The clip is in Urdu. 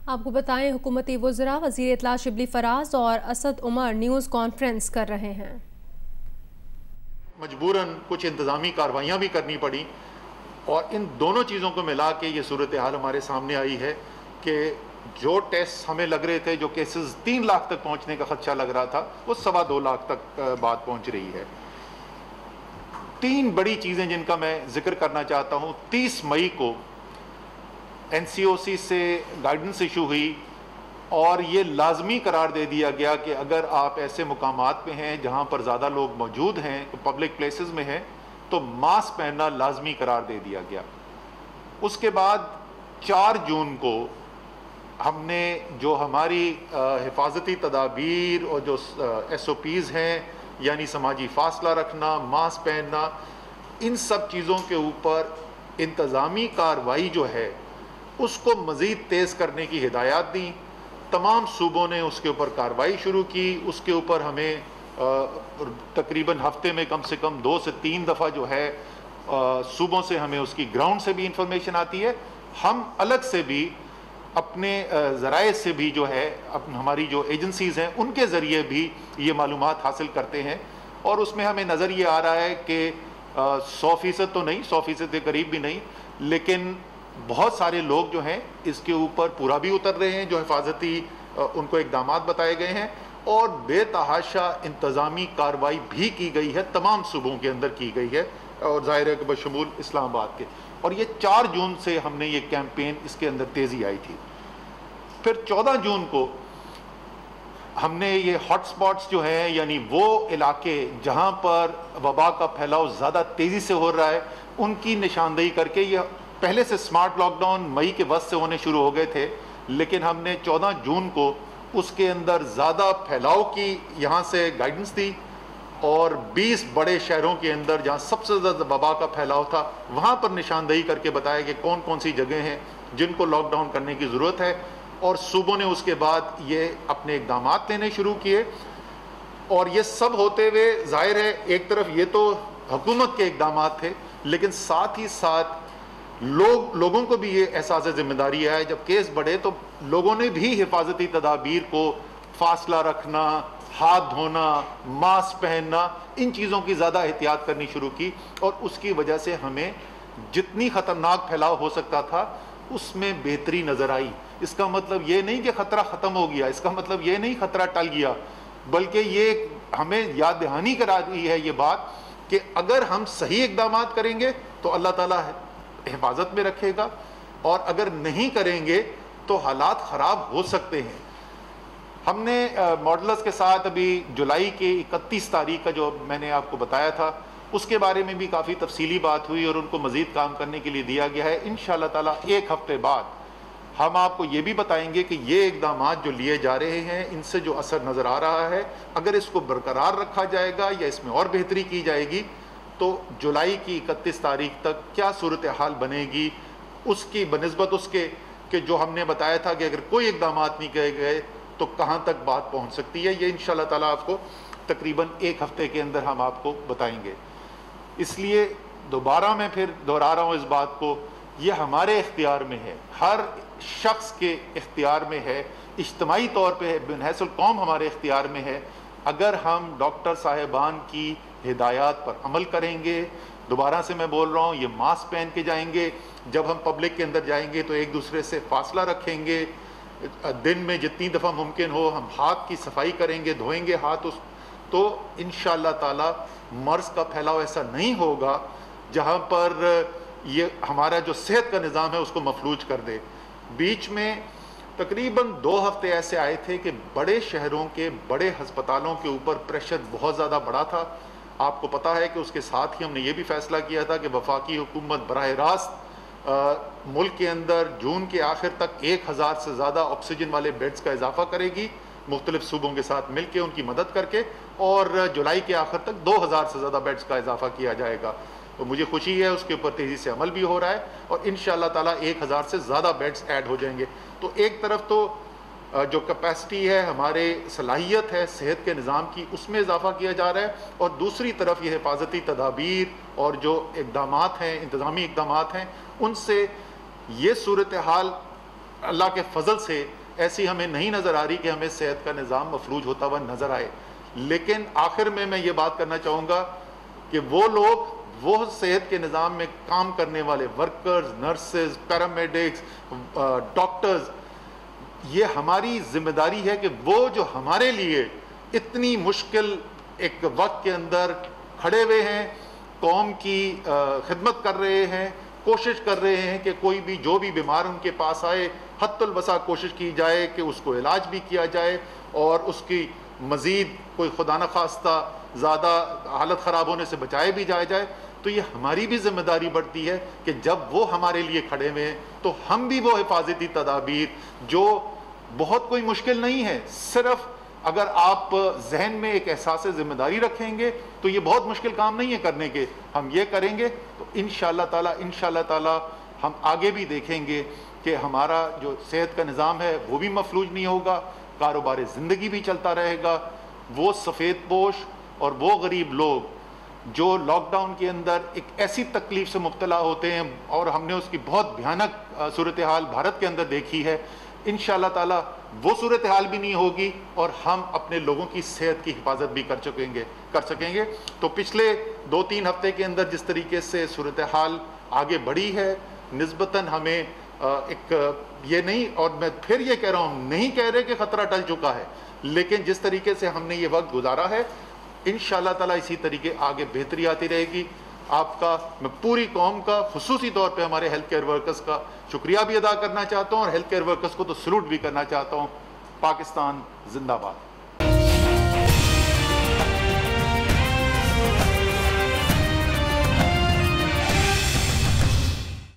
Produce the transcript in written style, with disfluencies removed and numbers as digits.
آپ کو بتائیں حکومتی وزراء وزیر اطلاع شبلی فراز اور اسد عمر نیوز کانفرنس کر رہے ہیں۔ مجبوراً کچھ انتظامی کاروائیاں بھی کرنی پڑی اور ان دونوں چیزوں کو ملا کے یہ صورتحال ہمارے سامنے آئی ہے کہ جو ٹیسٹ ہمیں لگ رہے تھے، جو کیسز 3 لاکھ تک پہنچنے کا خدشہ لگ رہا تھا، وہ 2.25 لاکھ تک بات پہنچ رہی ہے۔ 3 بڑی چیزیں جن کا میں ذکر کرنا چاہتا ہوں۔ 30 مئی کو این سی او سی سے گائیڈنس ایشو ہوئی اور یہ لازمی قرار دے دیا گیا کہ اگر آپ ایسے مقامات پہ ہیں جہاں پر زیادہ لوگ موجود ہیں، پبلک پلیسز میں ہیں، تو ماسک پہننا لازمی قرار دے دیا گیا۔ اس کے بعد 4 جون کو ہم نے جو ہماری حفاظتی تدابیر اور جو ایس او پیز ہیں، یعنی سماجی فاصلہ رکھنا، ماسک پہننا، ان سب چیزوں کے اوپر انتظامی کارروائی جو ہے اس کو مزید تیز کرنے کی ہدایات دیں۔ تمام صوبوں نے اس کے اوپر کارروائی شروع کی۔ اس کے اوپر ہمیں تقریباً ہفتے میں کم سے کم 2 سے 3 دفعہ جو ہے صوبوں سے ہمیں اس کی گراؤنڈ سے بھی انفارمیشن آتی ہے۔ ہم الگ سے بھی اپنے ذرائع سے بھی جو ہے ہماری جو ایجنسیز ہیں ان کے ذریعے بھی یہ معلومات حاصل کرتے ہیں، اور اس میں ہمیں نظر یہ آ رہا ہے کہ 100% تو نہیں، 100% کے قریب بھی نہیں، لیکن بہت سارے لوگ جو ہیں اس کے اوپر پورا بھی اتر رہے ہیں جو حفاظتی ان کو اقدامات بتائے گئے ہیں، اور بے تحاشا انتظامی کارروائی بھی کی گئی ہے، تمام صوبوں کے اندر کی گئی ہے، اور ظاہر ہے کہ بشمول اسلام آباد کے۔ اور یہ 4 جون سے ہم نے یہ کیمپین اس کے اندر تیزی آئی تھی۔ پھر 14 جون کو ہم نے یہ ہاٹ سپاٹس جو ہیں، یعنی وہ علاقے جہاں پر وبا کا پھیلاؤ زیادہ تیزی سے ہو رہا ہے، ان کی نشاندہی کر کے، یہ پہلے سے سمارٹ لاک ڈاؤن مئی کے وسط سے ہونے شروع ہو گئے تھے، لیکن ہم نے 14 جون کو اس کے اندر زیادہ پھیلاؤ کی یہاں سے گائیڈنس دی، اور 20 بڑے شہروں کے اندر جہاں سب سے زیادہ وبا کا پھیلاؤ تھا وہاں پر نشاندہی کر کے بتایا کہ کون کون سی جگہیں ہیں جن کو لاک ڈاؤن کرنے کی ضرورت ہے، اور صوبوں نے اس کے بعد یہ اپنے اقدامات لینے شروع کیے۔ اور یہ سب ہوتے ہوئے ظاہر ہے ایک طرف یہ تو حکومت کے اقدامات تھے، لیکن ساتھ ہی ساتھ لوگوں کو بھی یہ احساس ذمہ داری ہے، جب کیس بڑھے تو لوگوں نے بھی حفاظتی تدابیر کو، فاصلہ رکھنا، ہاتھ دھونا، ماسک پہننا، ان چیزوں کی زیادہ احتیاط کرنی شروع کی، اور اس کی وجہ سے ہمیں جتنی خطرناک پھیلاؤ ہو سکتا تھا اس میں بہتری نظر آئی۔ اس کا مطلب یہ نہیں کہ خطرہ ختم ہو گیا، اس کا مطلب یہ نہیں خطرہ ٹل گیا، بلکہ یہ ہمیں یاد دہانی کرا دی ہے یہ بات کہ اگر ہم صحیح اقدامات کریں گے تو اللہ تعالیٰ حفاظت میں رکھے گا، اور اگر نہیں کریں گے تو حالات خراب ہو سکتے ہیں۔ ہم نے ماڈلرز کے ساتھ ابھی جولائی کی 31 تاریخ کا جو میں نے آپ کو بتایا تھا، اس کے بارے میں بھی کافی تفصیلی بات ہوئی اور ان کو مزید کام کرنے کے لیے دیا گیا ہے۔ انشاءاللہ تعالیٰ 1 ہفتے بعد ہم آپ کو یہ بھی بتائیں گے کہ یہ اقدامات جو لیے جا رہے ہیں ان سے جو اثر نظر آ رہا ہے، اگر اس کو برقرار رکھا جائے گا یا اس میں اور بہتری کی جائے گی تو جولائی کی 31 تاریخ تک کیا صورتحال بنے گی، اس کی بنسبت اس کے کہ جو ہم نے بتایا تھا کہ اگر کوئی اقدامات نہیں کیے گئے تو کہاں تک بات پہنچ سکتی ہے، یہ انشاءاللہ تعالیٰ آپ کو تقریباً 1 ہفتے کے اندر ہم آپ کو بتائیں گے۔ اس لیے دوبارہ میں پھر دہرا رہا ہوں اس بات کو، یہ ہمارے اختیار میں ہے، ہر شخص کے اختیار میں ہے، اجتماعی طور پہ بن حیث القوم ہمارے اختیار میں ہے۔ اگر ہم ڈاکٹر صاحبان کی ہدایات پر عمل کریں گے، دوبارہ سے میں بول رہا ہوں، یہ ماسک پہن کے جائیں گے، جب ہم پبلک کے اندر جائیں گے تو ایک دوسرے سے فاصلہ رکھیں گے، دن میں جتنی دفعہ ممکن ہو ہم ہاتھ کی صفائی کریں گے، دھوئیں گے ہاتھ، تو انشاءاللہ تعالی مرض کا پھیلاؤ ایسا نہیں ہوگا جہاں پر یہ ہمارا جو صحت کا نظام ہے اس کو مفلوج کر دے۔ بیچ میں تقریباً 2 ہفتے ایسے آئے تھے کہ بڑے شہروں کے بڑے ہسپتالوں کے اوپر پریشر بہت زیادہ بڑا تھا۔ آپ کو پتہ ہے کہ اس کے ساتھ ہی ہم نے یہ بھی فیصلہ کیا تھا کہ وفاقی حکومت براہ راست ملک کے اندر جون کے آخر تک 1000 سے زیادہ آکسیجن والے بیڈز کا اضافہ کرے گی، مختلف صوبوں کے ساتھ مل کے ان کی مدد کر کے، اور جولائی کے آخر تک 2000 سے زیادہ بیڈز کا اضافہ کیا جائے گا۔ تو مجھے خوشی ہے اس کے اوپر تیزی سے عمل بھی ہو رہا ہے، اور انشاءاللہ تعالیٰ 1000 سے زیادہ بیڈز ایڈ ہو جائیں گے۔ تو ایک طرف تو جو کیپیسٹی ہے، ہمارے صلاحیت ہے صحت کے نظام کی، اس میں اضافہ کیا جا رہا ہے، اور دوسری طرف یہ حفاظتی تدابیر اور جو اقدامات ہیں، انتظامی اقدامات ہیں، ان سے یہ صورتحال اللہ کے فضل سے ایسی ہمیں نہیں نظر آ رہی کہ ہمیں صحت کا نظام مفلوج ہوتا ہوا نظر آئے. لیکن آخر میں یہ بات کرنا چاہوں گا کہ وہ لوگ، وہ صحت کے نظام میں کام کرنے والے ورکرز، نرسز، پیرامیڈکس، ڈاکٹرز، یہ ہماری ذمہ داری ہے کہ وہ جو ہمارے لیے اتنی مشکل ایک وقت کے اندر کھڑے ہوئے ہیں، قوم کی خدمت کر رہے ہیں، کوشش کر رہے ہیں کہ کوئی بھی جو بھی بیمار ان کے پاس آئے حتی الوسع کوشش کی جائے کہ اس کو علاج بھی کیا جائے اور اس کی مزید کوئی خدا نخواستہ زیادہ حالت خراب ہونے سے بچائے بھی جائے. تو یہ ہماری بھی ذمہ داری بڑھتی ہے کہ جب وہ ہمارے لیے کھڑے ہوئے ہیں تو ہم بھی وہ حفاظتی تدابیر، جو بہت کوئی مشکل نہیں ہے، صرف اگر آپ ذہن میں ایک احساس ذمہ داری رکھیں گے تو یہ بہت مشکل کام نہیں ہے کرنے کے. ہم یہ کریں گے تو انشاءاللہ تعالی ہم آگے بھی دیکھیں گے کہ ہمارا جو صحت کا نظام ہے وہ بھی مفلوج نہیں ہوگا، کاروبار زندگی بھی چلتا رہے گا. وہ سفید پوش اور وہ غریب لوگ جو لاک ڈاؤن کے اندر ایک ایسی تکلیف سے مبتلا ہوتے ہیں اور ہم نے اس کی بہت بھیانک صورتحال بھارت کے اندر دیکھی ہے، انشاءاللہ تعالی وہ صورتحال بھی نہیں ہوگی اور ہم اپنے لوگوں کی صحت کی حفاظت بھی کر سکیں گے. تو پچھلے 2-3 ہفتے کے اندر جس طریقے سے صورتحال آگے بڑھی ہے، نسبتاً ہمیں ایک یہ نہیں، اور میں پھر یہ کہہ رہا ہوں، نہیں کہہ رہے کہ خطرہ ٹل چکا ہے، لیکن جس طریقے سے ہم نے یہ وقت گزارا ہے انشاءاللہ تعالی اسی طریقے آگے بہتری آتی رہے گی. آپ کا، میں پوری قوم کا، خصوصی طور پہ ہمارے ہیلتھ کیئر ورکرز کا شکریہ بھی ادا کرنا چاہتا ہوں اور ہیلتھ کیئر ورکرز کو تو سلوٹ بھی کرنا چاہتا ہوں. پاکستان زندہ باد.